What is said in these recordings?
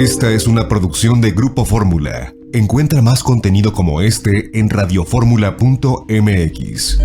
Esta es una producción de Grupo Fórmula. Encuentra más contenido como este en radioformula.mx.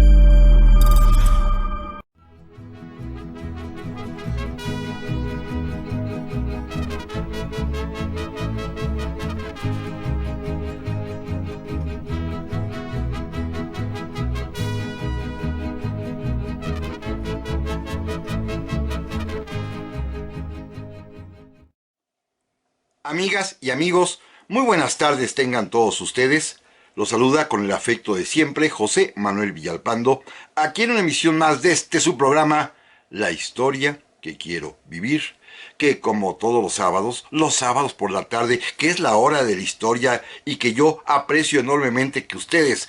Amigas y amigos, muy buenas tardes tengan todos ustedes. Los saluda con el afecto de siempre José Manuel Villalpando, aquí en una emisión más de su programa, La Historia que Quiero Vivir, que como todos los sábados por la tarde, que es la hora de la historia y que yo aprecio enormemente que a ustedes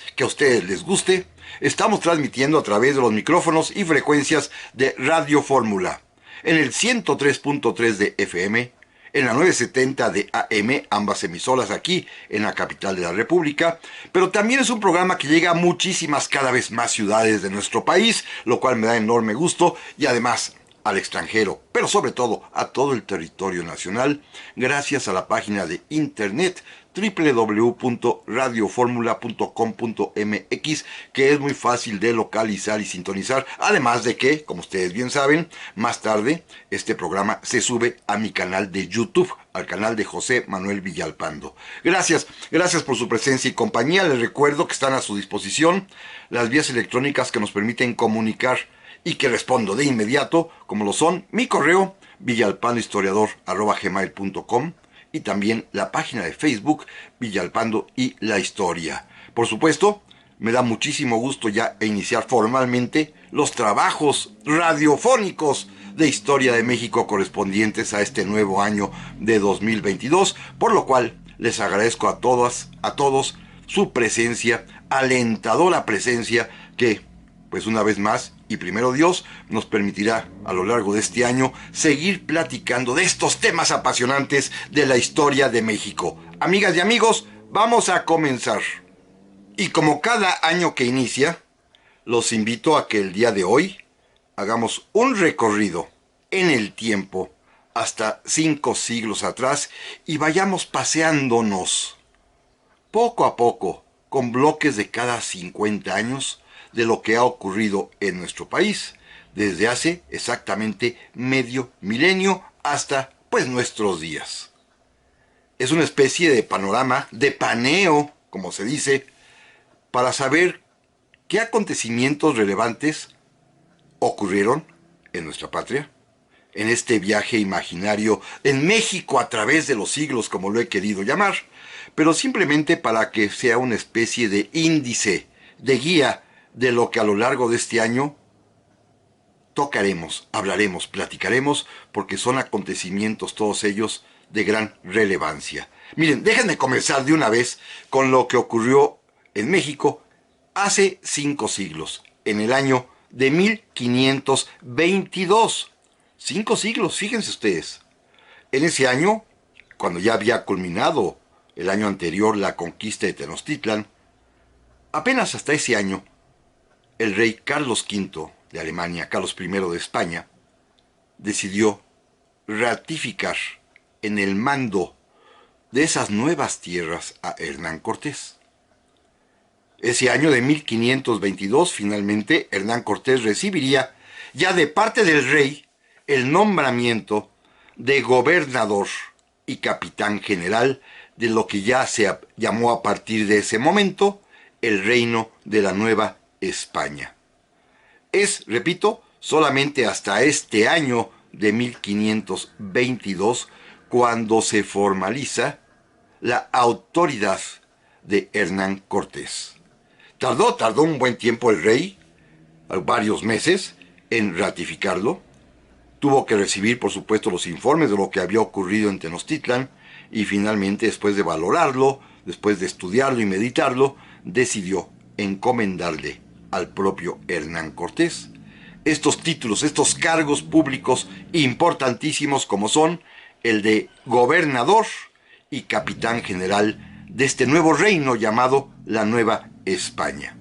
les guste, estamos transmitiendo a través de los micrófonos y frecuencias de Radio Fórmula, en el 103.3 de FM, en la 970 de AM, ambas emisoras aquí en la capital de la República, pero también es un programa que llega a muchísimas, cada vez más ciudades de nuestro país, lo cual me da enorme gusto, y además al extranjero, pero sobre todo a todo el territorio nacional, gracias a la página de internet www.radioformula.com.mx, que es muy fácil de localizar y sintonizar, además de que, como ustedes bien saben, más tarde este programa se sube a mi canal de YouTube, al canal de José Manuel Villalpando. Gracias por su presencia y compañía. Les recuerdo que están a su disposición las vías electrónicas que nos permiten comunicar y que respondo de inmediato, como lo son mi correo villalpandohistoriador@gmail.com y también la página de Facebook Villalpando y la Historia. Por supuesto, me da muchísimo gusto ya iniciar formalmente los trabajos radiofónicos de Historia de México correspondientes a este nuevo año de 2022, por lo cual les agradezco a todos su presencia, alentadora presencia que, pues una vez más, y primero Dios, nos permitirá a lo largo de este año seguir platicando de estos temas apasionantes de la historia de México. Amigas y amigos, vamos a comenzar. Y como cada año que inicia, los invito a que el día de hoy hagamos un recorrido en el tiempo hasta 5 siglos atrás y vayamos paseándonos poco a poco con bloques de cada 50 años de lo que ha ocurrido en nuestro país desde hace exactamente medio milenio hasta pues nuestros días. Es una especie de panorama, de paneo, como se dice, para saber qué acontecimientos relevantes ocurrieron en nuestra patria, en este viaje imaginario en México a través de los siglos, como lo he querido llamar, pero simplemente para que sea una especie de índice, de guía de lo que a lo largo de este año tocaremos, hablaremos, platicaremos, porque son acontecimientos todos ellos de gran relevancia. Miren, déjenme comenzar de una vez con lo que ocurrió en México hace 5 siglos, en el año de 1522. 5 siglos, fíjense ustedes. En ese año, cuando ya había culminado el año anterior la conquista de Tenochtitlan, apenas hasta ese año, el rey Carlos V de Alemania, Carlos I de España, decidió ratificar en el mando de esas nuevas tierras a Hernán Cortés. Ese año de 1522, finalmente, Hernán Cortés recibiría, ya de parte del rey, el nombramiento de gobernador y capitán general de lo que ya se llamó a partir de ese momento el Reino de la Nueva España. Es, repito, solamente hasta este año de 1522 cuando se formaliza la autoridad de Hernán Cortés. Tardó un buen tiempo el rey, varios meses, en ratificarlo. Tuvo que recibir, por supuesto, los informes de lo que había ocurrido en Tenochtitlan y finalmente, después de valorarlo, después de estudiarlo y meditarlo, decidió encomendarle al propio Hernán Cortés estos títulos, estos cargos públicos importantísimos como son el de gobernador y capitán general de este nuevo reino llamado la Nueva España.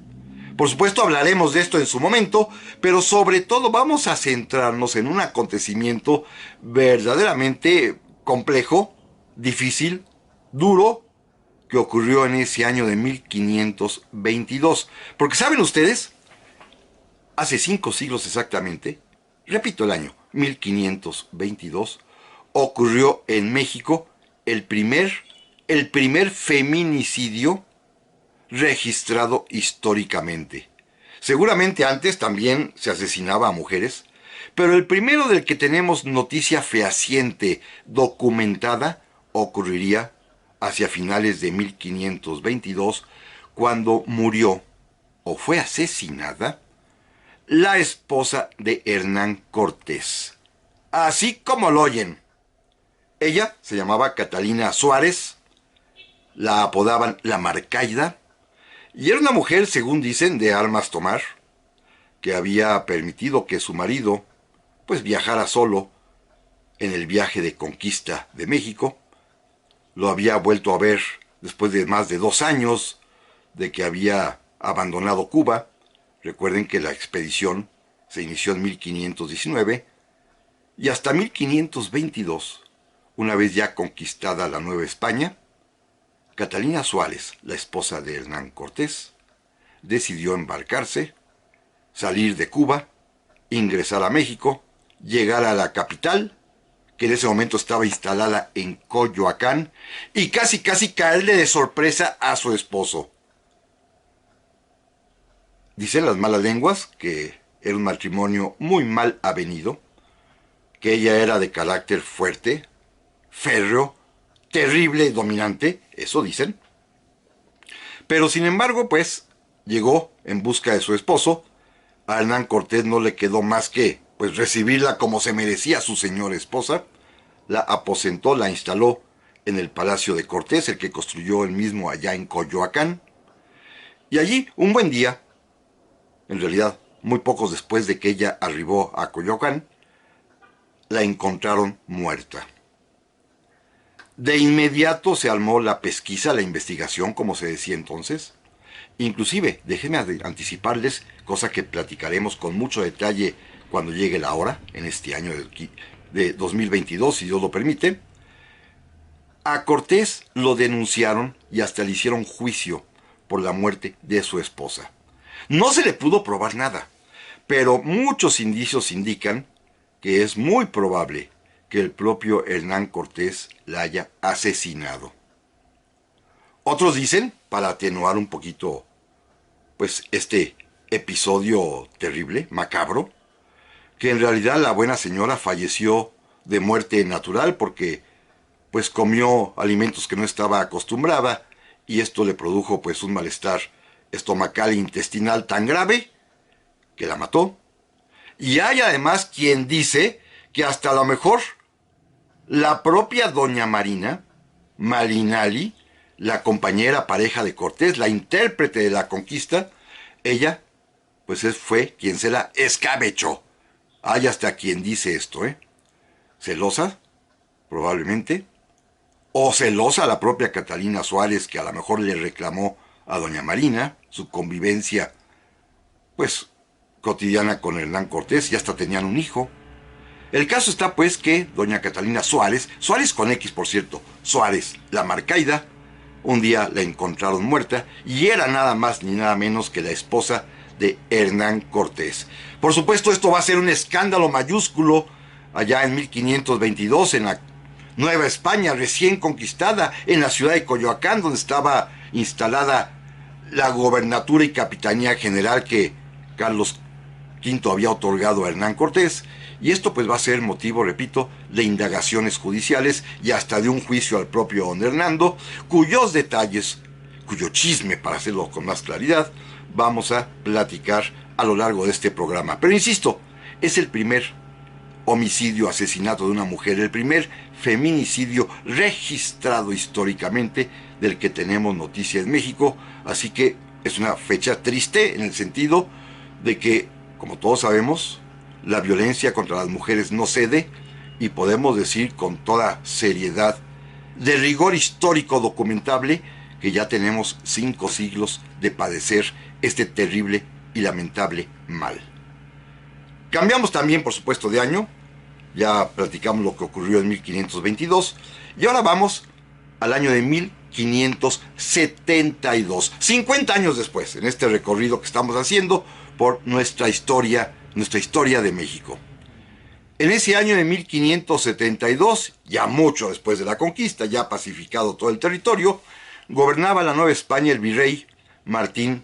Por supuesto hablaremos de esto en su momento, pero sobre todo vamos a centrarnos en un acontecimiento verdaderamente complejo, difícil, duro, que ocurrió en ese año de 1522. Porque saben ustedes, hace 5 siglos exactamente, repito el año, 1522, ocurrió en México el primer feminicidio registrado históricamente. Seguramente antes también se asesinaba a mujeres, pero el primero del que tenemos noticia fehaciente, documentada, ocurriría hacia finales de 1522, cuando murió o fue asesinada la esposa de Hernán Cortés. Así como lo oyen. Ella se llamaba Catalina Suárez, la apodaban la Marcaida, y era una mujer, según dicen, de armas tomar, que había permitido que su marido pues viajara solo en el viaje de conquista de México. Lo había vuelto a ver después de más de 2 años de que había abandonado Cuba. Recuerden que la expedición se inició en 1519 y hasta 1522, una vez ya conquistada la Nueva España, Catalina Suárez, la esposa de Hernán Cortés, decidió embarcarse, salir de Cuba, ingresar a México, llegar a la capital, que en ese momento estaba instalada en Coyoacán, y casi caerle de sorpresa a su esposo. Dicen las malas lenguas que era un matrimonio muy mal avenido, que ella era de carácter fuerte, férreo, terrible, dominante, eso dicen. Pero sin embargo, pues, llegó en busca de su esposo. A Hernán Cortés no le quedó más que, pues, recibirla como se merecía su señora esposa. La aposentó, la instaló en el Palacio de Cortés, el que construyó él mismo allá en Coyoacán. Y allí, un buen día, en realidad, muy pocos después de que ella arribó a Coyoacán, la encontraron muerta. De inmediato se armó la pesquisa, la investigación, como se decía entonces. Inclusive, déjenme anticiparles, cosa que platicaremos con mucho detalle cuando llegue la hora, en este año de 2022, si Dios lo permite. A Cortés lo denunciaron y hasta le hicieron juicio por la muerte de su esposa. No se le pudo probar nada, pero muchos indicios indican que es muy probable que el propio Hernán Cortés la haya asesinado. Otros dicen, para atenuar un poquito pues este episodio terrible, macabro, que en realidad la buena señora falleció de muerte natural porque pues comió alimentos que no estaba acostumbrada y esto le produjo pues un malestar estomacal e intestinal tan grave que la mató. Y hay además quien dice que hasta a lo mejor la propia doña Marina Malinali, la compañera pareja de Cortés, la intérprete de la conquista, ella pues fue quien se la escabechó. Hay hasta quien dice esto, celosa, probablemente, o celosa la propia Catalina Suárez, que a lo mejor le reclamó a doña Marina su convivencia pues cotidiana con Hernán Cortés, y hasta tenían un hijo. El caso está pues que doña Catalina Suárez con X por cierto, Suárez, la Marcaida, un día la encontraron muerta y era nada más ni nada menos que la esposa de Hernán Cortés. Por supuesto, esto va a ser un escándalo mayúsculo allá en 1522 en la Nueva España recién conquistada, en la ciudad de Coyoacán, donde estaba instalada la gobernatura y capitanía general que Carlos V había otorgado a Hernán Cortés. Y esto pues va a ser motivo, repito, de indagaciones judiciales y hasta de un juicio al propio don Hernando, cuyos detalles, cuyo chisme, para hacerlo con más claridad, vamos a platicar a lo largo de este programa. Pero insisto, es el primer homicidio, asesinato de una mujer, el primer feminicidio registrado históricamente del que tenemos noticia en México, así que es una fecha triste en el sentido de que, como todos sabemos, la violencia contra las mujeres no cede y podemos decir con toda seriedad, de rigor histórico documentable, que ya tenemos 5 siglos de padecer este terrible y lamentable mal. Cambiamos también, por supuesto, de año. Ya platicamos lo que ocurrió en 1522 y ahora vamos al año de 1572, 50 años después, en este recorrido que estamos haciendo por nuestra historia de México. En ese año de 1572, ya mucho después de la conquista, ya pacificado todo el territorio, gobernaba la Nueva España el virrey Martín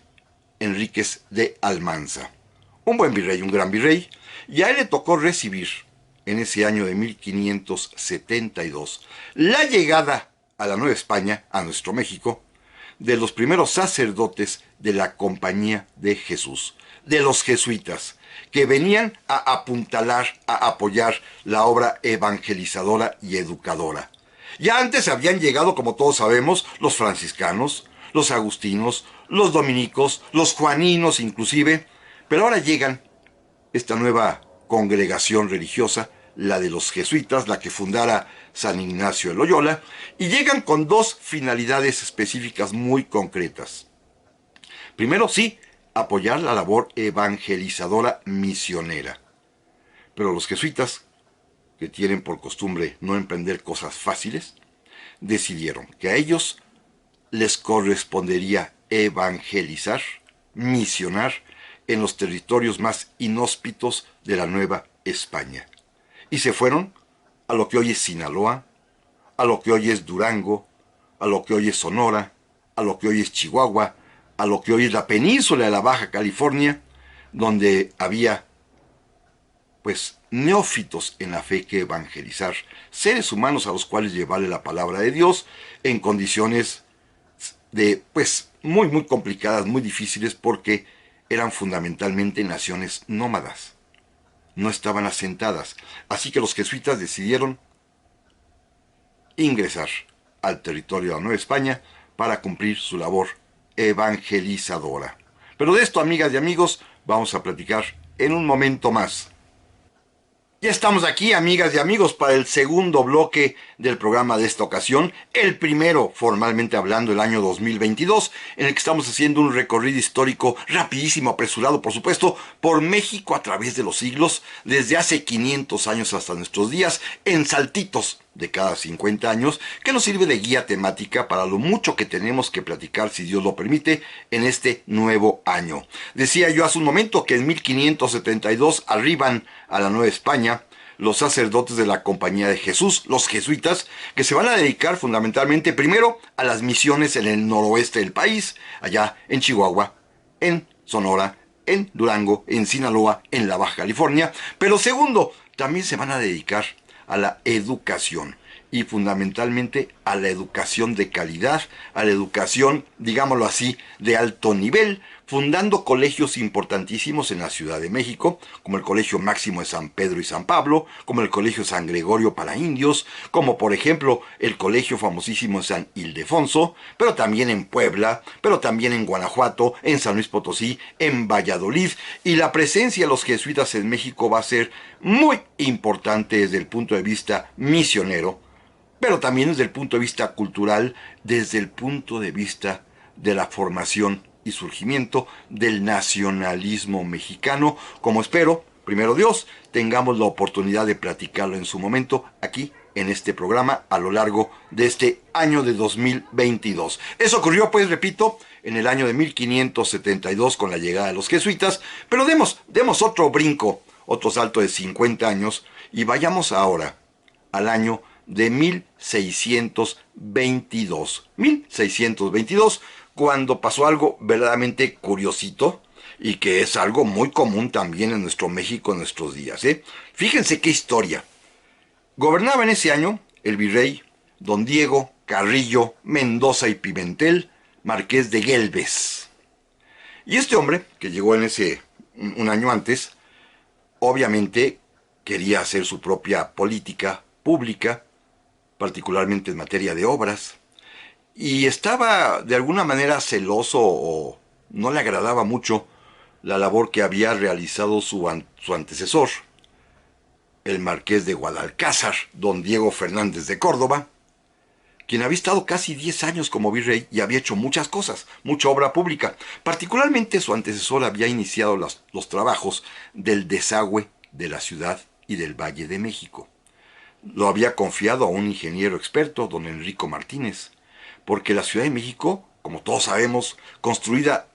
Enríquez de Almanza. Un buen virrey, un gran virrey, y a él le tocó recibir, en ese año de 1572, la llegada a la Nueva España, a nuestro México, de los primeros sacerdotes de la Compañía de Jesús, de los jesuitas, que venían a apuntalar, a apoyar la obra evangelizadora y educadora. Ya antes habían llegado, como todos sabemos, los franciscanos, los agustinos, los dominicos, los juaninos inclusive, pero ahora llegan esta nueva congregación religiosa, la de los jesuitas, la que fundara San Ignacio de Loyola, y llegan con dos finalidades específicas muy concretas. Primero, sí, apoyar la labor evangelizadora misionera. Pero los jesuitas, que tienen por costumbre no emprender cosas fáciles, decidieron que a ellos les correspondería evangelizar, misionar en los territorios más inhóspitos de la Nueva España. Y se fueron a lo que hoy es Sinaloa, a lo que hoy es Durango, a lo que hoy es Sonora, a lo que hoy es Chihuahua, a lo que hoy es la península de la Baja California, donde había pues neófitos en la fe que evangelizar, seres humanos a los cuales llevarle la palabra de Dios en condiciones de pues muy complicadas, muy difíciles, porque eran fundamentalmente naciones nómadas, no estaban asentadas. Así que los jesuitas decidieron ingresar al territorio de la Nueva España para cumplir su labor evangelizadora. Pero de esto, amigas y amigos, vamos a platicar en un momento más. Ya estamos aquí, amigas y amigos, para el segundo bloque del programa de esta ocasión, el primero, formalmente hablando, el año 2022, en el que estamos haciendo un recorrido histórico rapidísimo, apresurado, por supuesto, por México a través de los siglos, desde hace 500 años hasta nuestros días, en saltitos de cada 50 años, que nos sirve de guía temática para lo mucho que tenemos que platicar, si Dios lo permite, en este nuevo año. Decía yo hace un momento que en 1572 arriban a la Nueva España los sacerdotes de la Compañía de Jesús, los jesuitas, que se van a dedicar fundamentalmente primero a las misiones en el noroeste del país, allá en Chihuahua, en Sonora, en Durango, en Sinaloa, en la Baja California, pero segundo, también se van a dedicar a la educación, y fundamentalmente a la educación de calidad, a la educación, digámoslo así, de alto nivel, fundando colegios importantísimos en la Ciudad de México, como el Colegio Máximo de San Pedro y San Pablo, como el Colegio San Gregorio para indios, como por ejemplo el Colegio famosísimo de San Ildefonso, pero también en Puebla, pero también en Guanajuato, en San Luis Potosí, en Valladolid, y la presencia de los jesuitas en México va a ser muy importante desde el punto de vista misionero, pero también desde el punto de vista cultural, desde el punto de vista de la formación y surgimiento del nacionalismo mexicano, como espero, primero Dios, tengamos la oportunidad de platicarlo en su momento aquí en este programa a lo largo de este año de 2022. Eso ocurrió, pues, repito, en el año de 1572 con la llegada de los jesuitas, pero demos otro brinco, otro salto de 50 años y vayamos ahora al año de 1622. 1622, cuando pasó algo verdaderamente curiosito y que es algo muy común también en nuestro México en nuestros días. Fíjense qué historia. Gobernaba en ese año el virrey don Diego Carrillo Mendoza y Pimentel, marqués de Guelbes. Y este hombre, que llegó en un año antes, obviamente quería hacer su propia política pública, particularmente en materia de obras, y estaba de alguna manera celoso o no le agradaba mucho la labor que había realizado su antecesor, el marqués de Guadalcázar, don Diego Fernández de Córdoba, quien había estado casi 10 años como virrey y había hecho muchas cosas, mucha obra pública. Particularmente su antecesor había iniciado los trabajos del desagüe de la ciudad y del Valle de México. lo había confiado a un ingeniero experto, don Enrico Martínez, porque la Ciudad de México, como todos sabemos, construida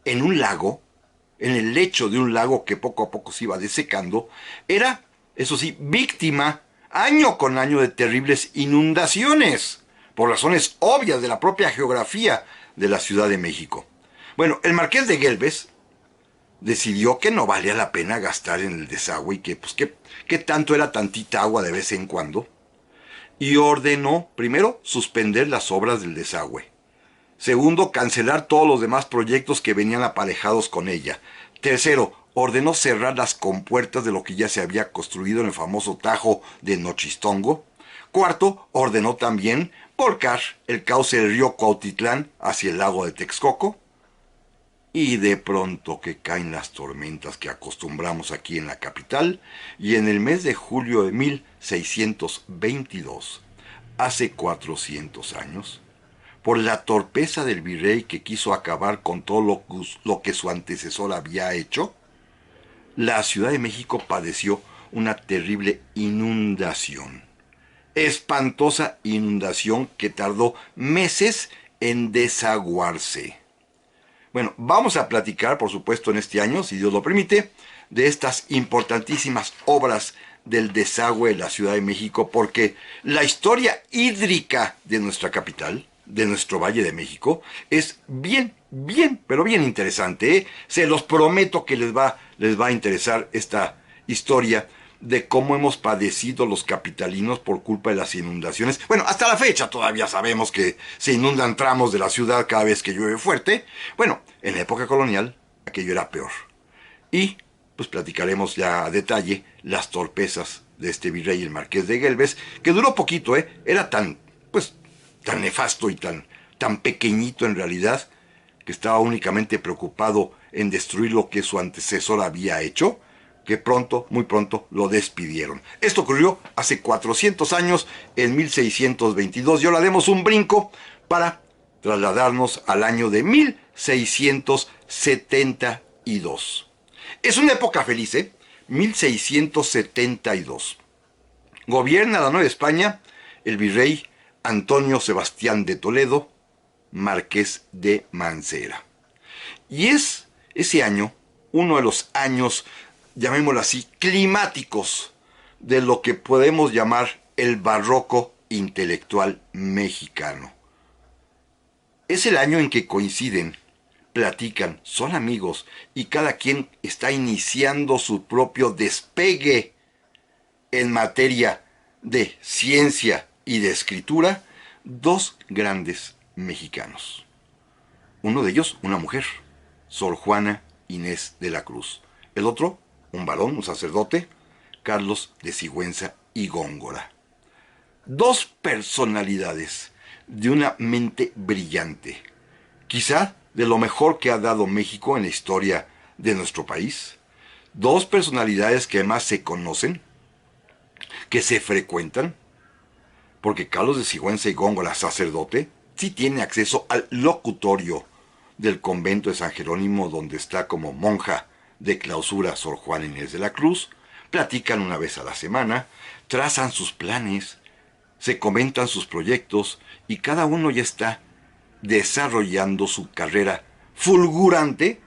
en un lago, en el lecho de un lago que poco a poco se iba desecando, era, eso sí, víctima año con año de terribles inundaciones, por razones obvias de la propia geografía de la Ciudad de México. Bueno, el marqués de Güeldes decidió que no valía la pena gastar en el desagüe y que, pues, que tanto era tantita agua de vez en cuando, y ordenó, primero, suspender las obras del desagüe. Segundo, cancelar todos los demás proyectos que venían aparejados con ella. Tercero, ordenó cerrar las compuertas de lo que ya se había construido en el famoso Tajo de Nochistongo. Cuarto, ordenó también volcar el cauce del río Cuautitlán hacia el lago de Texcoco. Y de pronto que caen las tormentas que acostumbramos aquí en la capital, y en el mes de julio de 1622, hace 400 años, por la torpeza del virrey que quiso acabar con todo lo que su antecesor había hecho, la Ciudad de México padeció una terrible inundación. Espantosa inundación que tardó meses en desaguarse. Bueno, vamos a platicar, por supuesto, en este año, si Dios lo permite, de estas importantísimas obras del desagüe de la Ciudad de México, porque la historia hídrica de nuestra capital, de nuestro Valle de México, es pero bien interesante, ¿eh? Se los prometo que les va a interesar esta historia de cómo hemos padecido los capitalinos por culpa de las inundaciones. Bueno, hasta la fecha todavía sabemos que se inundan tramos de la ciudad cada vez que llueve fuerte. Bueno, en la época colonial aquello era peor. Y pues platicaremos ya a detalle las torpezas de este virrey, el marqués de Güeldes, que duró poquito, ¿eh? Era tan nefasto y tan pequeñito en realidad, que estaba únicamente preocupado en destruir lo que su antecesor había hecho, que pronto, muy pronto, lo despidieron. Esto ocurrió hace 400 años, en 1622, y ahora demos un brinco para trasladarnos al año de 1672. Es una época feliz, ¿eh? 1672. Gobierna la Nueva España el virrey Antonio Sebastián de Toledo, marqués de Mancera. Y es ese año uno de los años, llamémoslo así, climáticos de lo que podemos llamar el barroco intelectual mexicano. Es el año en que coinciden, platican, son amigos y cada quien está iniciando su propio despegue en materia de ciencia y de escritura, dos grandes mexicanos. Uno de ellos, una mujer, Sor Juana Inés de la Cruz. El otro, un varón, un sacerdote, Carlos de Sigüenza y Góngora. Dos personalidades de una mente brillante, quizá de lo mejor que ha dado México en la historia de nuestro país. Dos personalidades que además se conocen, que se frecuentan, porque Carlos de Sigüenza y Góngora, sacerdote, sí tiene acceso al locutorio del convento de San Jerónimo, donde está como monja de clausura Sor Juana Inés de la Cruz. Platican una vez a la semana, trazan sus planes, se comentan sus proyectos y cada uno ya está desarrollando su carrera fulgurante,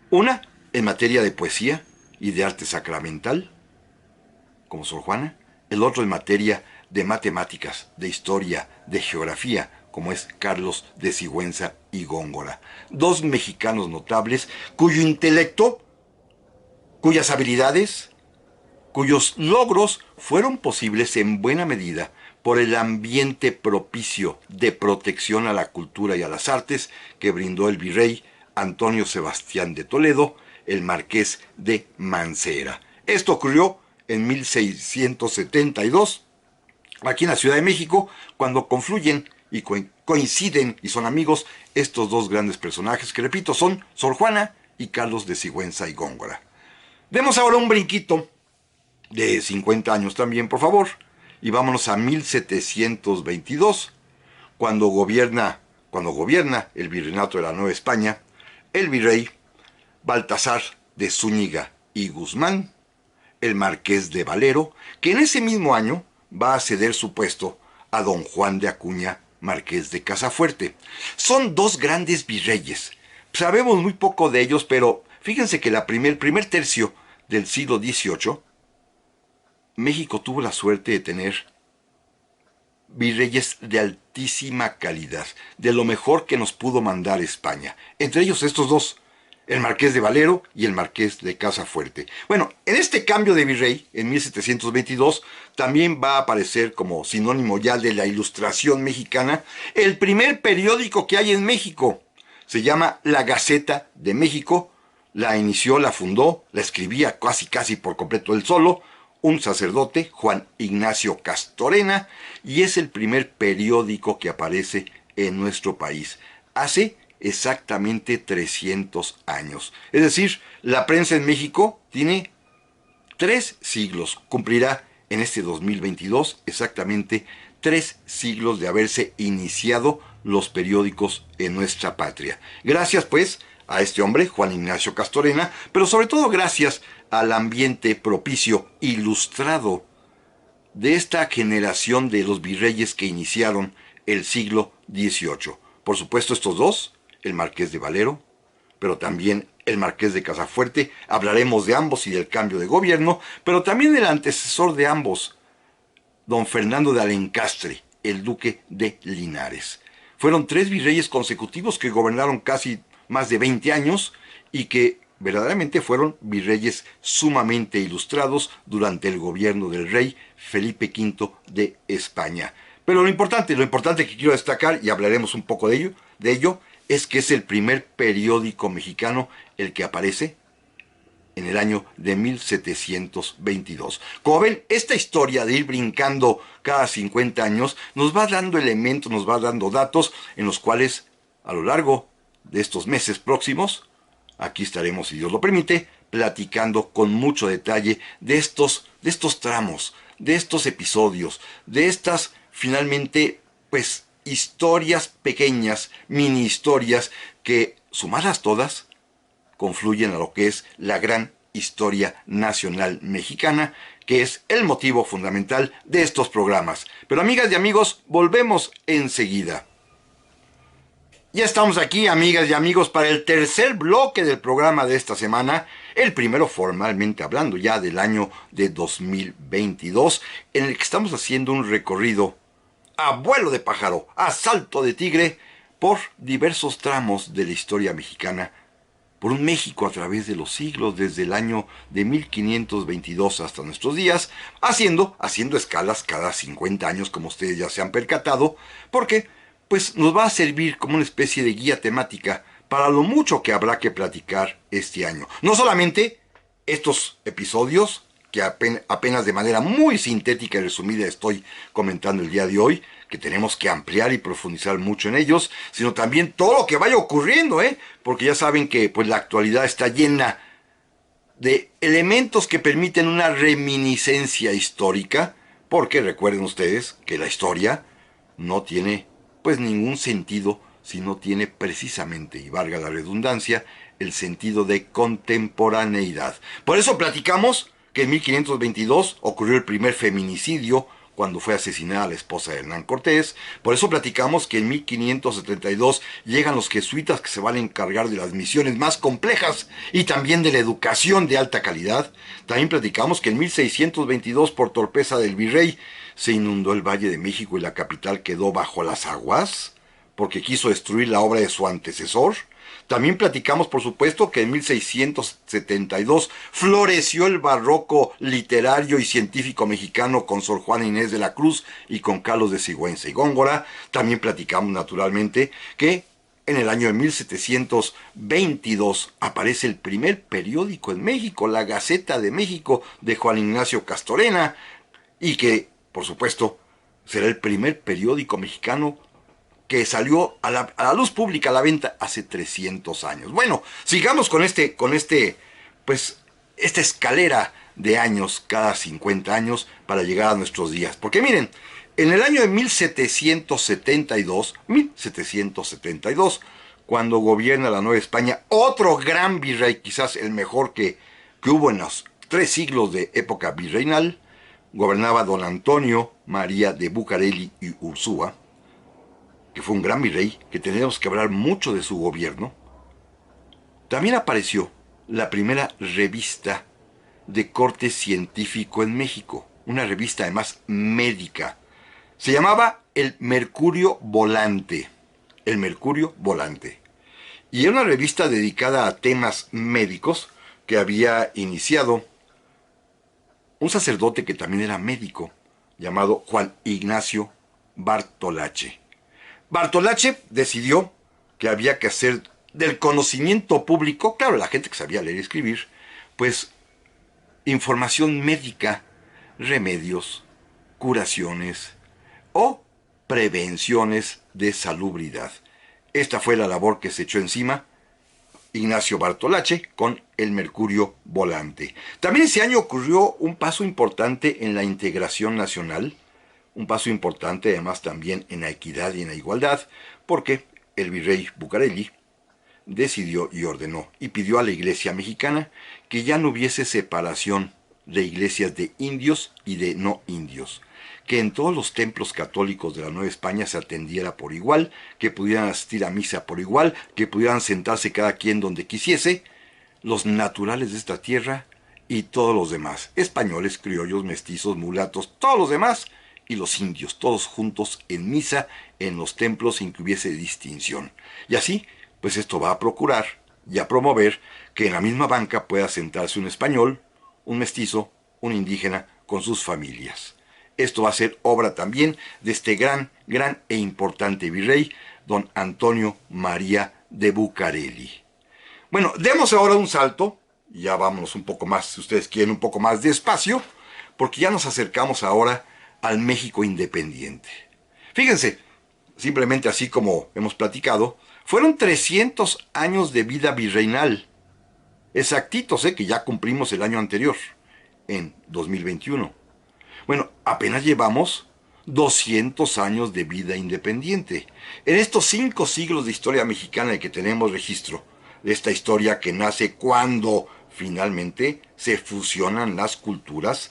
una en materia de poesía y de arte sacramental, como Sor Juana, el otro en materia de matemáticas, de historia, de geografía, como es Carlos de Sigüenza y Góngora. Dos mexicanos notables cuyo intelecto, cuyas habilidades, cuyos logros fueron posibles en buena medida por el ambiente propicio de protección a la cultura y a las artes que brindó el virrey Antonio Sebastián de Toledo, el marqués de Mancera. Esto ocurrió en 1672, aquí en la Ciudad de México, cuando confluyen y coinciden y son amigos estos dos grandes personajes que, repito, son Sor Juana y Carlos de Sigüenza y Góngora. Demos ahora un brinquito de 50 años también, por favor, y vámonos a 1722, cuando gobierna el virreinato de la Nueva España, el virrey Baltasar de Zúñiga y Guzmán, el marqués de Valero, que en ese mismo año va a ceder su puesto a don Juan de Acuña, marqués de Casafuerte. Son dos grandes virreyes. Sabemos muy poco de ellos, pero fíjense que el primer tercio del siglo XVIII, México tuvo la suerte de tener virreyes de altísima calidad, de lo mejor que nos pudo mandar España. Entre ellos estos dos, el marqués de Valero y el marqués de Casafuerte. Bueno, en este cambio de virrey, en 1722, también va a aparecer como sinónimo ya de la Ilustración mexicana, el primer periódico que hay en México. Se llama La Gaceta de México. La inició, la fundó, la escribía casi por completo él solo, un sacerdote, Juan Ignacio Castorena, y es el primer periódico que aparece en nuestro país. Hace exactamente 300 años. Es decir, la prensa en México tiene 3 siglos. Cumplirá en este 2022 exactamente 3 siglos de haberse iniciado los periódicos en nuestra patria. Gracias, pues, a este hombre, Juan Ignacio Castorena, pero sobre todo gracias al ambiente propicio, ilustrado, de esta generación de los virreyes que iniciaron el siglo XVIII. Por supuesto, estos dos, el marqués de Valero, pero también el marqués de Casafuerte. Hablaremos de ambos y del cambio de gobierno, pero también el antecesor de ambos, don Fernando de Alencastre, el duque de Linares. Fueron 3 virreyes consecutivos que gobernaron casi más de 20 años y que verdaderamente fueron virreyes sumamente ilustrados durante el gobierno del rey Felipe V de España. Pero lo importante que quiero destacar, y hablaremos un poco de ello, es que es el primer periódico mexicano el que aparece en el año de 1722. Como ven, esta historia de ir brincando cada 50 años nos va dando elementos, nos va dando datos en los cuales a lo largo de estos meses próximos, aquí estaremos, si Dios lo permite, platicando con mucho detalle de estos tramos, de estos episodios, de estas finalmente, pues, historias pequeñas, mini historias, que sumadas todas, confluyen a lo que es la gran historia nacional mexicana, que es el motivo fundamental de estos programas. Pero amigas y amigos, volvemos enseguida. Ya estamos aquí, amigas y amigos, para el tercer bloque del programa de esta semana, el primero formalmente hablando ya del año de 2022, en el que estamos haciendo un recorrido a vuelo de pájaro, a salto de tigre, por diversos tramos de la historia mexicana, por un México a través de los siglos, desde el año de 1522 hasta nuestros días, haciendo escalas cada 50 años, como ustedes ya se han percatado, porque pues nos va a servir como una especie de guía temática para lo mucho que habrá que platicar este año. No solamente estos episodios, que apenas de manera muy sintética y resumida estoy comentando el día de hoy, que tenemos que ampliar y profundizar mucho en ellos, sino también todo lo que vaya ocurriendo, porque ya saben que pues la actualidad está llena de elementos que permiten una reminiscencia histórica, porque recuerden ustedes que la historia no tiene pues ningún sentido si no tiene precisamente, y valga la redundancia, el sentido de contemporaneidad. Por eso platicamos que en 1522 ocurrió el primer feminicidio cuando fue asesinada la esposa de Hernán Cortés. Por eso platicamos que en 1572 llegan los jesuitas que se van a encargar de las misiones más complejas y también de la educación de alta calidad. También platicamos que en 1622, por torpeza del virrey, se inundó el Valle de México y la capital quedó bajo las aguas porque quiso destruir la obra de su antecesor. También platicamos, por supuesto, que en 1672 floreció el barroco literario y científico mexicano con Sor Juana Inés de la Cruz y con Carlos de Sigüenza y Góngora. También platicamos, naturalmente, que en el año de 1722 aparece el primer periódico en México, La Gaceta de México, de Juan Ignacio Castorena, y que, por supuesto, será el primer periódico mexicano que salió a la luz pública, a la venta, hace 300 años. Bueno, sigamos con pues, esta escalera de años cada 50 años para llegar a nuestros días. Porque miren, en el año de 1772, cuando gobierna la Nueva España, otro gran virrey, quizás el mejor que hubo en los 3 siglos de época virreinal, gobernaba don Antonio María de Bucareli y Ursúa, que fue un gran virrey, que tenemos que hablar mucho de su gobierno, también apareció la primera revista de corte científico en México, una revista además médica. Se llamaba El Mercurio Volante. El Mercurio Volante. Y era una revista dedicada a temas médicos que había iniciado un sacerdote que también era médico, llamado Juan Ignacio Bartolache. Bartolache decidió que había que hacer del conocimiento público, claro, la gente que sabía leer y escribir, pues información médica, remedios, curaciones o prevenciones de salubridad. Esta fue la labor que se echó encima Ignacio Bartolache con el Mercurio Volante. También ese año ocurrió un paso importante en la integración nacional, un paso importante además también en la equidad y en la igualdad, porque el virrey Bucareli decidió y ordenó y pidió a la iglesia mexicana que ya no hubiese separación de iglesias de indios y de no indios, que en todos los templos católicos de la Nueva España se atendiera por igual, que pudieran asistir a misa por igual, que pudieran sentarse cada quien donde quisiese, los naturales de esta tierra y todos los demás, españoles, criollos, mestizos, mulatos, todos los demás, y los indios, todos juntos en misa, en los templos, sin que hubiese distinción. Y así, pues esto va a procurar y a promover que en la misma banca pueda sentarse un español, un mestizo, un indígena, con sus familias. Esto va a ser obra también de este gran e importante virrey, don Antonio María de Bucareli. Bueno, demos ahora un salto, ya vámonos un poco más, si ustedes quieren, un poco más despacio, porque ya nos acercamos ahora al México independiente. Fíjense, simplemente así como hemos platicado, fueron 300 años de vida virreinal, exactitos, que ya cumplimos el año anterior, en 2021. Bueno, apenas llevamos 200 años de vida independiente. En estos 5 siglos de historia mexicana de que tenemos registro, de esta historia que nace cuando finalmente se fusionan las culturas.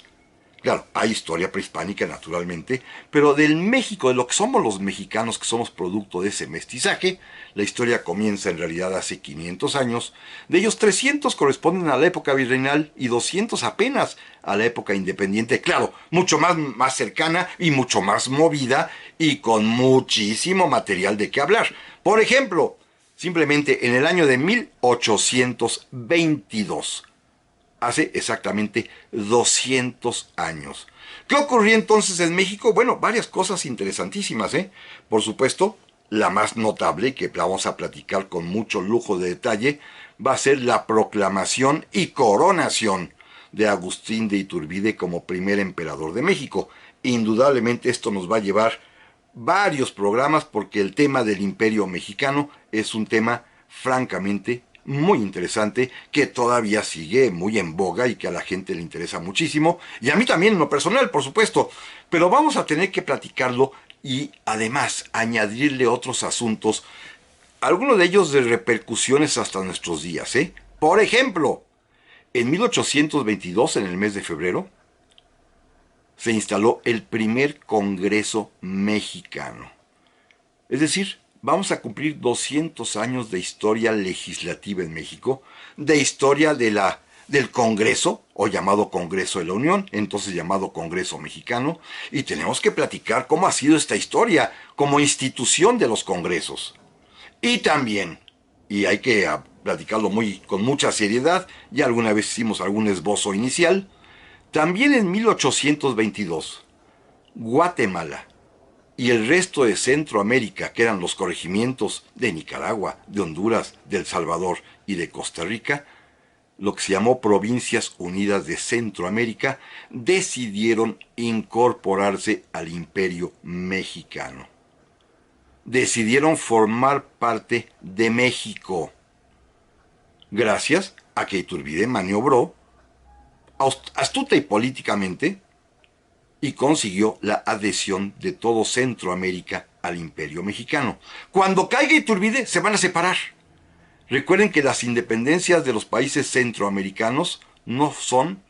Claro, hay historia prehispánica naturalmente, pero del México, de lo que somos los mexicanos, que somos producto de ese mestizaje, la historia comienza en realidad hace 500 años. De ellos 300 corresponden a la época virreinal y 200 apenas a la época independiente. Claro, mucho más cercana y mucho más movida y con muchísimo material de qué hablar. Por ejemplo, simplemente en el año de 1822, hace exactamente 200 años. ¿Qué ocurrió entonces en México? Bueno, varias cosas interesantísimas, Por supuesto, la más notable, que vamos a platicar con mucho lujo de detalle, va a ser la proclamación y coronación de Agustín de Iturbide como primer emperador de México. Indudablemente esto nos va a llevar varios programas porque el tema del imperio mexicano es un tema francamente muy interesante, que todavía sigue muy en boga y que a la gente le interesa muchísimo, y a mí también en lo personal, por supuesto, pero vamos a tener que platicarlo y además añadirle otros asuntos, algunos de ellos de repercusiones hasta nuestros días, Por ejemplo, en 1822, en el mes de febrero, se instaló el primer Congreso mexicano. Es decir, vamos a cumplir 200 años de historia legislativa en México, de historia del Congreso, o llamado Congreso de la Unión, entonces llamado Congreso Mexicano, y tenemos que platicar cómo ha sido esta historia como institución de los congresos. Y también, y hay que platicarlo con mucha seriedad, ya alguna vez hicimos algún esbozo inicial, también en 1822, Guatemala y el resto de Centroamérica, que eran los corregimientos de Nicaragua, de Honduras, de El Salvador y de Costa Rica, lo que se llamó Provincias Unidas de Centroamérica, decidieron incorporarse al Imperio Mexicano. Decidieron formar parte de México, gracias a que Iturbide maniobró astuta y políticamente y consiguió la adhesión de todo Centroamérica al Imperio Mexicano. Cuando caiga Iturbide se van a separar. Recuerden que las independencias de los países centroamericanos no son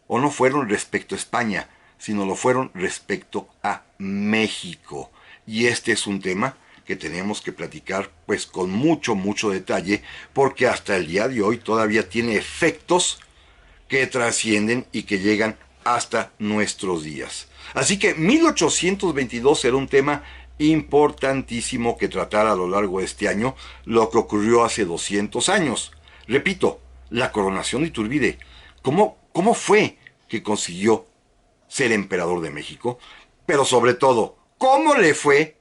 o no fueron respecto a España, sino lo fueron respecto a México. Y este es un tema que tenemos que platicar pues con mucho detalle, porque hasta el día de hoy todavía tiene efectos que trascienden y que llegan hasta nuestros días. Así que 1822 era un tema importantísimo que tratar a lo largo de este año, lo que ocurrió hace 200 años. Repito, la coronación de Iturbide. ¿Cómo fue que consiguió ser emperador de México? Pero sobre todo, ¿cómo le fue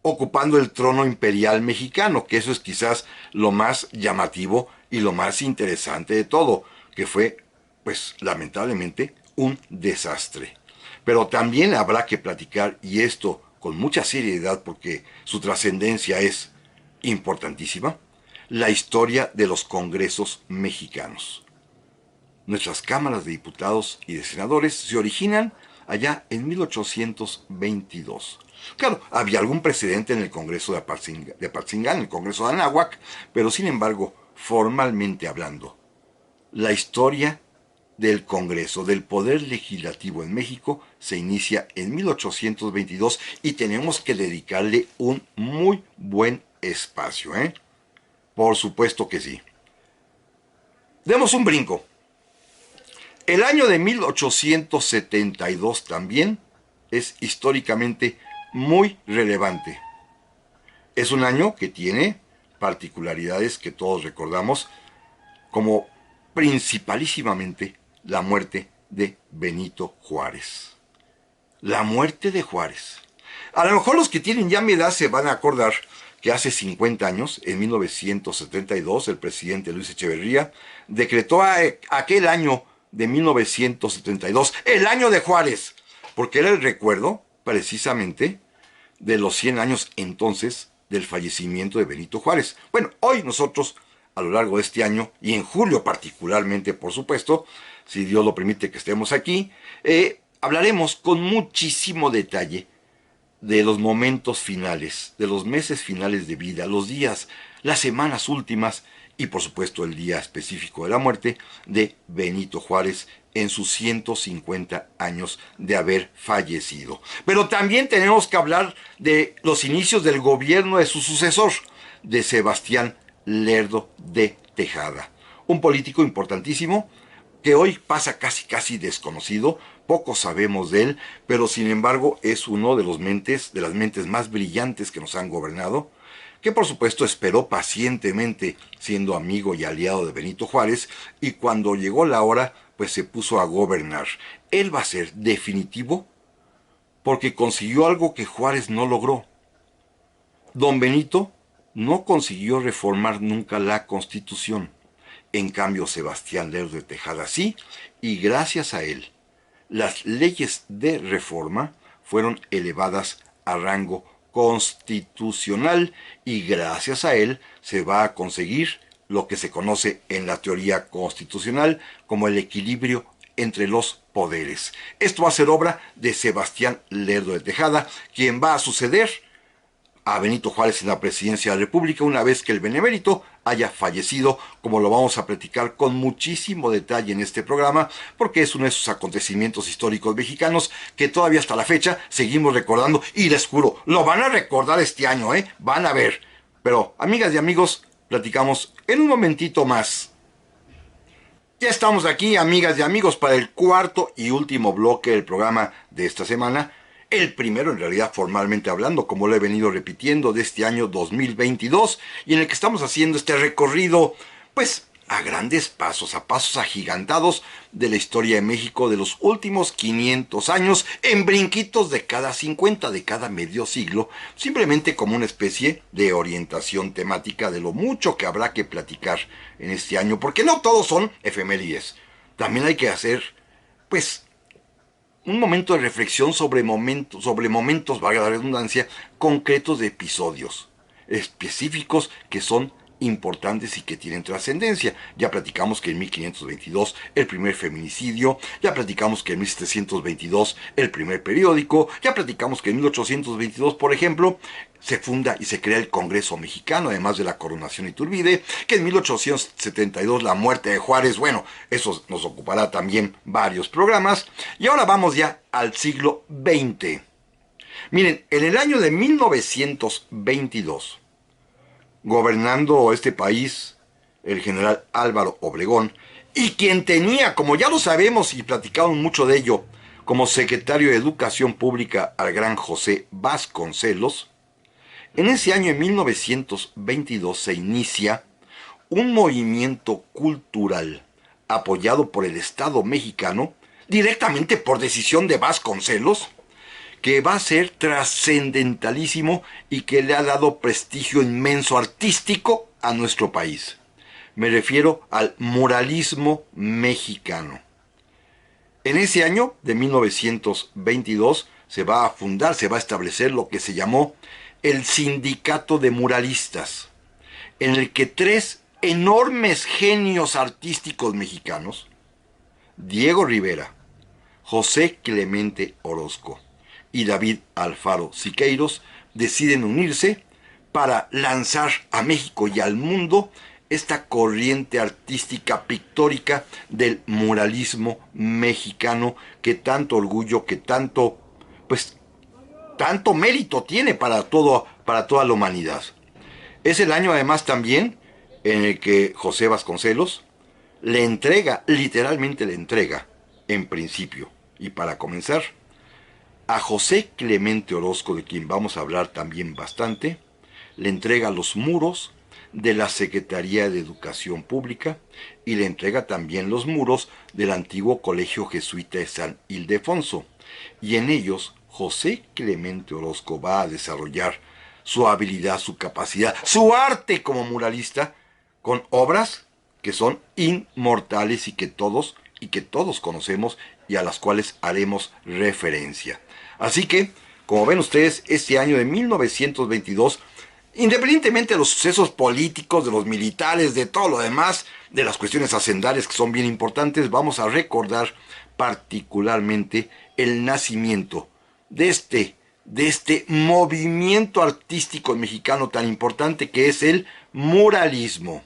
ocupando el trono imperial mexicano? Que eso es quizás lo más llamativo y lo más interesante de todo, que fue, pues lamentablemente, un desastre. Pero también habrá que platicar, y esto con mucha seriedad porque su trascendencia es importantísima, la historia de los congresos mexicanos. Nuestras cámaras de diputados y de senadores se originan allá en 1822. Claro, había algún precedente en el Congreso de Apatzingán, en el Congreso de Anáhuac, pero sin embargo, formalmente hablando, la historia del Congreso, del Poder Legislativo en México, se inicia en 1822 y tenemos que dedicarle un muy buen espacio, ¿eh? Por supuesto que sí. Demos un brinco. El año de 1872 también es históricamente muy relevante. Es un año que tiene particularidades que todos recordamos, como principalísimamente la muerte de Benito Juárez. La muerte de Juárez. A lo mejor los que tienen ya mi edad se van a acordar que hace 50 años, en 1972, el presidente Luis Echeverría decretó aquel año de 1972, el año de Juárez, porque era el recuerdo, precisamente, de los 100 años entonces del fallecimiento de Benito Juárez. Bueno, hoy nosotros, a lo largo de este año, y en julio particularmente, por supuesto, si Dios lo permite que estemos aquí, hablaremos con muchísimo detalle de los momentos finales, de los meses finales de vida, los días, las semanas últimas y por supuesto el día específico de la muerte de Benito Juárez en sus 150 años de haber fallecido. Pero también tenemos que hablar de los inicios del gobierno de su sucesor, de Sebastián Lerdo de Tejada, un político importantísimo que hoy pasa casi desconocido. Poco sabemos de él, pero sin embargo es uno de las mentes más brillantes que nos han gobernado, que por supuesto esperó pacientemente siendo amigo y aliado de Benito Juárez, y cuando llegó la hora, pues se puso a gobernar. Él va a ser definitivo porque consiguió algo que Juárez no logró. Don Benito no consiguió reformar nunca la Constitución. En cambio, Sebastián Lerdo de Tejada sí, y gracias a él, las leyes de reforma fueron elevadas a rango constitucional y gracias a él se va a conseguir lo que se conoce en la teoría constitucional como el equilibrio entre los poderes. Esto va a ser obra de Sebastián Lerdo de Tejada, quien va a suceder a Benito Juárez en la presidencia de la República una vez que el benemérito haya fallecido, como lo vamos a platicar con muchísimo detalle en este programa, porque es uno de esos acontecimientos históricos mexicanos que todavía hasta la fecha seguimos recordando, y les juro, lo van a recordar este año, van a ver. Pero, amigas y amigos, platicamos en un momentito más. Ya estamos aquí, amigas y amigos, para el cuarto y último bloque del programa de esta semana. El primero, en realidad, formalmente hablando, como lo he venido repitiendo, de este año 2022, y en el que estamos haciendo este recorrido, pues, a grandes pasos, a pasos agigantados de la historia de México de los últimos 500 años, en brinquitos de cada 50, de cada medio siglo, simplemente como una especie de orientación temática de lo mucho que habrá que platicar en este año, porque no todos son efemérides. También hay que hacer, pues, un momento de reflexión sobre momentos, valga la redundancia, concretos de episodios específicos que son importantes y que tienen trascendencia. Ya platicamos que en 1522 el primer feminicidio, ya platicamos que en 1722 el primer periódico, ya platicamos que en 1822, por ejemplo, se funda y se crea el Congreso Mexicano, además de la coronación de Iturbide, que en 1872 la muerte de Juárez, bueno, eso nos ocupará también varios programas. Y ahora vamos ya al siglo XX. Miren, en el año de 1922, gobernando este país el general Álvaro Obregón, y quien tenía, como ya lo sabemos y platicamos mucho de ello, como secretario de Educación Pública al gran José Vasconcelos, en ese año, en 1922, se inicia un movimiento cultural apoyado por el Estado mexicano, directamente por decisión de Vasconcelos, que va a ser trascendentalísimo y que le ha dado prestigio inmenso artístico a nuestro país. Me refiero al muralismo mexicano. En ese año de 1922 se va a fundar, se va a establecer lo que se llamó el Sindicato de Muralistas, en el que tres enormes genios artísticos mexicanos, Diego Rivera, José Clemente Orozco y David Alfaro Siqueiros, deciden unirse para lanzar a México y al mundo esta corriente artística pictórica del muralismo mexicano, que tanto orgullo, que tanto, pues, tanto mérito tiene para toda la humanidad. Es el año además también en el que José Vasconcelos le entrega, literalmente le entrega, en principio y para comenzar, a José Clemente Orozco, de quien vamos a hablar también bastante, le entrega los muros de la Secretaría de Educación Pública y le entrega también los muros del antiguo Colegio Jesuita de San Ildefonso. Y en ellos José Clemente Orozco va a desarrollar su habilidad, su capacidad, su arte como muralista, con obras que son inmortales y que todos conocemos y a las cuales haremos referencia. Así que, como ven ustedes, este año de 1922, independientemente de los sucesos políticos, de los militares, de todo lo demás, de las cuestiones hacendarias que son bien importantes, vamos a recordar particularmente el nacimiento de este movimiento artístico mexicano tan importante que es el muralismo.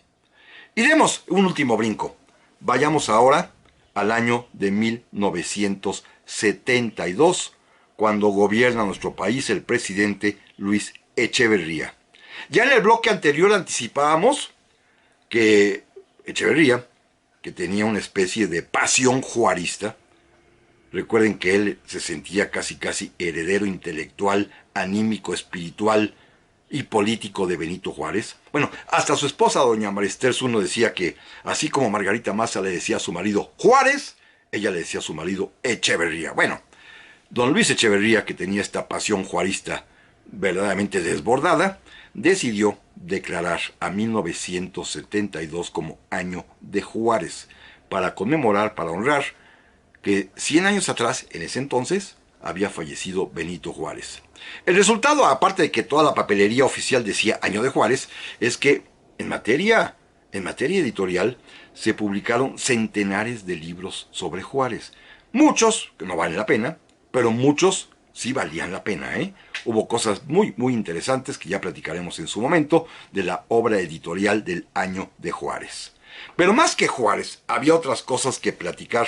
Y demos un último brinco. Vayamos ahora al año de 1972, cuando gobierna nuestro país el presidente Luis Echeverría. Ya en el bloque anterior anticipábamos que Echeverría, que tenía una especie de pasión juarista, recuerden que él se sentía casi heredero intelectual, anímico, espiritual y político de Benito Juárez. Bueno, hasta su esposa, doña Marister Zuno, decía que, así como Margarita Maza le decía a su marido Juárez, ella le decía a su marido Echeverría. Bueno, don Luis Echeverría, que tenía esta pasión juarista verdaderamente desbordada, decidió declarar a 1972 como año de Juárez, para conmemorar, para honrar que 100 años atrás, en ese entonces, había fallecido Benito Juárez. El resultado, aparte de que toda la papelería oficial decía año de Juárez, es que en materia editorial se publicaron centenares de libros sobre Juárez. Muchos que no valen la pena, pero muchos sí valían la pena, ¿eh? Hubo cosas muy interesantes que ya platicaremos en su momento de la obra editorial del año de Juárez. Pero más que Juárez, había otras cosas que platicar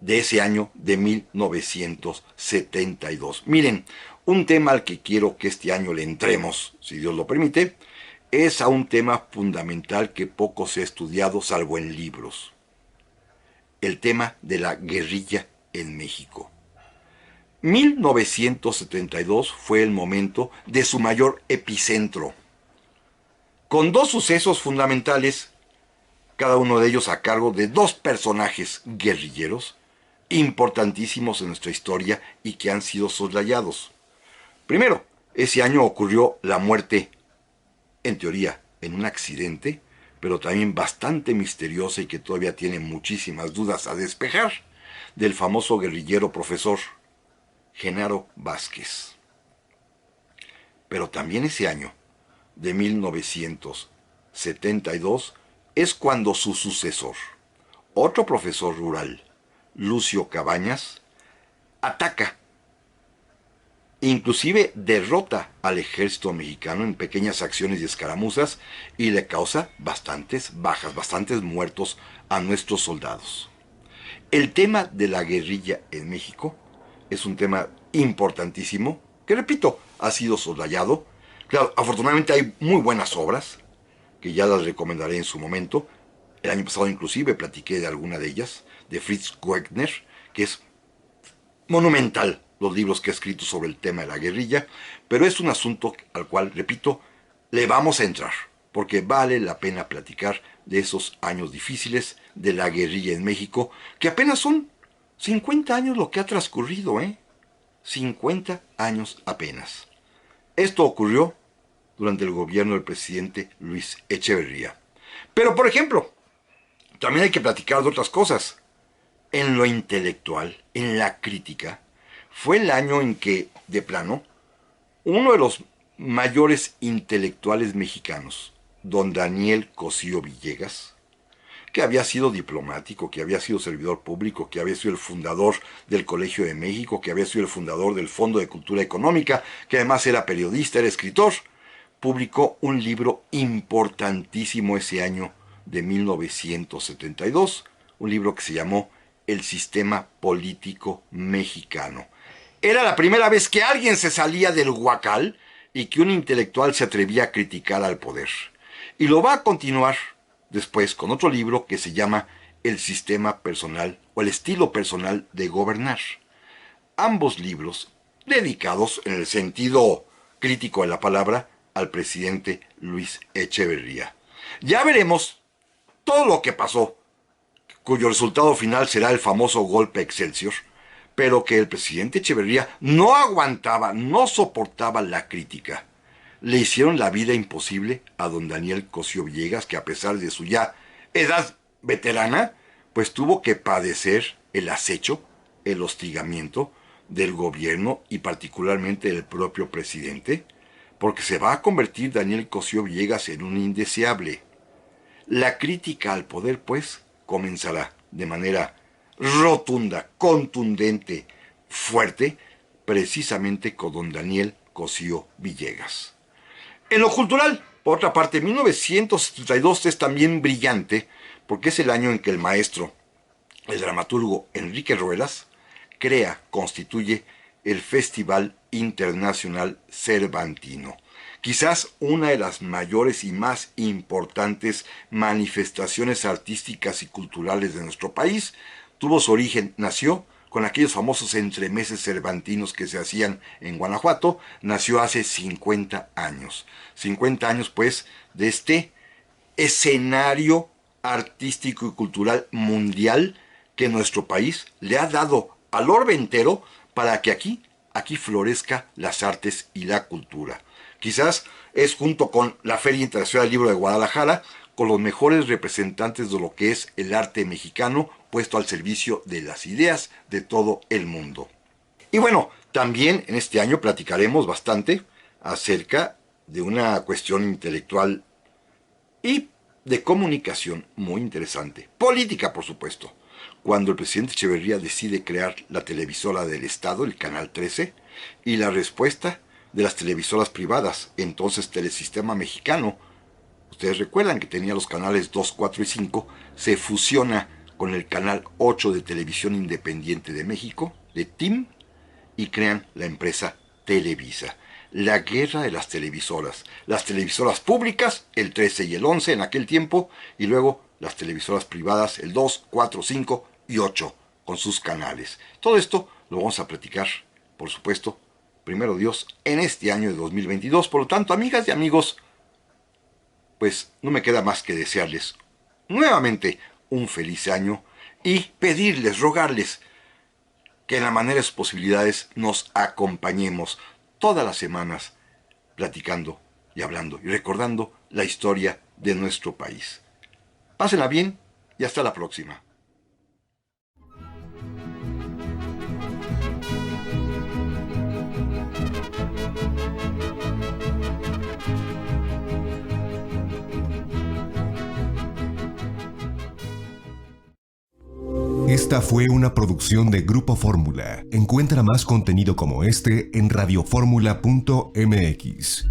de ese año de 1972. Miren, un tema al que quiero que este año le entremos, si Dios lo permite, es a un tema fundamental que poco se ha estudiado salvo en libros. El tema de la guerrilla en México. 1972 fue el momento de su mayor epicentro, con dos sucesos fundamentales, cada uno de ellos a cargo de dos personajes guerrilleros importantísimos en nuestra historia y que han sido soslayados. Primero, ese año ocurrió la muerte, en teoría, en un accidente, pero también bastante misteriosa y que todavía tiene muchísimas dudas a despejar, del famoso guerrillero profesor Genaro Vázquez. Pero también ese año, de 1972, 1872 es cuando su sucesor, otro profesor rural, Lucio Cabañas, ataca, inclusive derrota al ejército mexicano en pequeñas acciones y escaramuzas y le causa bastantes bajas, bastantes muertos a nuestros soldados. El tema de la guerrilla en México es un tema importantísimo que, repito, ha sido soslayado. Claro, afortunadamente hay muy buenas obras que ya las recomendaré en su momento. El año pasado inclusive platiqué de alguna de ellas, de Fritz Wegner, que es monumental los libros que ha escrito sobre el tema de la guerrilla, pero es un asunto al cual, repito, le vamos a entrar, porque vale la pena platicar de esos años difíciles de la guerrilla en México, que apenas son 50 años lo que ha transcurrido, 50 años apenas. Esto ocurrió durante el gobierno del presidente Luis Echeverría. Pero, por ejemplo, también hay que platicar de otras cosas. En lo intelectual, en la crítica, fue el año en que, de plano, uno de los mayores intelectuales mexicanos, don Daniel Cosío Villegas, que había sido diplomático, que había sido servidor público, que había sido el fundador del Colegio de México, que había sido el fundador del Fondo de Cultura Económica, que además era periodista, era escritor, publicó un libro importantísimo ese año de 1972, un libro que se llamó El Sistema Político Mexicano. Era la primera vez que alguien se salía del huacal y que un intelectual se atrevía a criticar al poder. Y lo va a continuar después con otro libro que se llama El Sistema Personal o el Estilo Personal de Gobernar. Ambos libros dedicados, en el sentido crítico de la palabra, al presidente Luis Echeverría. Ya veremos todo lo que pasó, cuyo resultado final será el famoso golpe Excelsior, pero que el presidente Echeverría no aguantaba, no soportaba la crítica. Le hicieron la vida imposible a don Daniel Cosío Villegas, que a pesar de su ya edad veterana, pues tuvo que padecer el acecho, el hostigamiento del gobierno y particularmente del propio presidente, porque se va a convertir Daniel Cosío Villegas en un indeseable. La crítica al poder, pues, comenzará de manera rotunda, contundente, fuerte, precisamente con don Daniel Cosío Villegas. En lo cultural, por otra parte, 1972 es también brillante porque es el año en que el maestro, el dramaturgo Enrique Ruelas, constituye el Festival Internacional Cervantino. Quizás una de las mayores y más importantes manifestaciones artísticas y culturales de nuestro país, nació con aquellos famosos entremeses cervantinos que se hacían en Guanajuato, nació hace 50 años. 50 años, pues, de este escenario artístico y cultural mundial que nuestro país le ha dado al orbe entero para que aquí florezca las artes y la cultura. Quizás es junto con la Feria Internacional del Libro de Guadalajara, con los mejores representantes de lo que es el arte mexicano puesto al servicio de las ideas de todo el mundo. Y bueno, también en este año platicaremos bastante acerca de una cuestión intelectual y de comunicación muy interesante. Política, por supuesto. Cuando el presidente Echeverría decide crear la televisora del Estado, el Canal 13, y la respuesta de las televisoras privadas, entonces Telesistema Mexicano, ustedes recuerdan que tenía los canales 2, 4 y 5, se fusiona con el Canal 8 de Televisión Independiente de México, de TIM, y crean la empresa Televisa. La guerra de las televisoras públicas, el 13 y el 11 en aquel tiempo, y luego las televisoras privadas, el 2, 4, 5 y 8, con sus canales. Todo esto lo vamos a platicar, por supuesto, primero Dios, en este año de 2022. Por lo tanto, amigas y amigos, pues no me queda más que desearles nuevamente un feliz año y pedirles, rogarles que en la manera de sus posibilidades nos acompañemos todas las semanas platicando y hablando y recordando la historia de nuestro país. Pásenla bien y hasta la próxima. Esta fue una producción de Grupo Fórmula. Encuentra más contenido como este en radioformula.mx.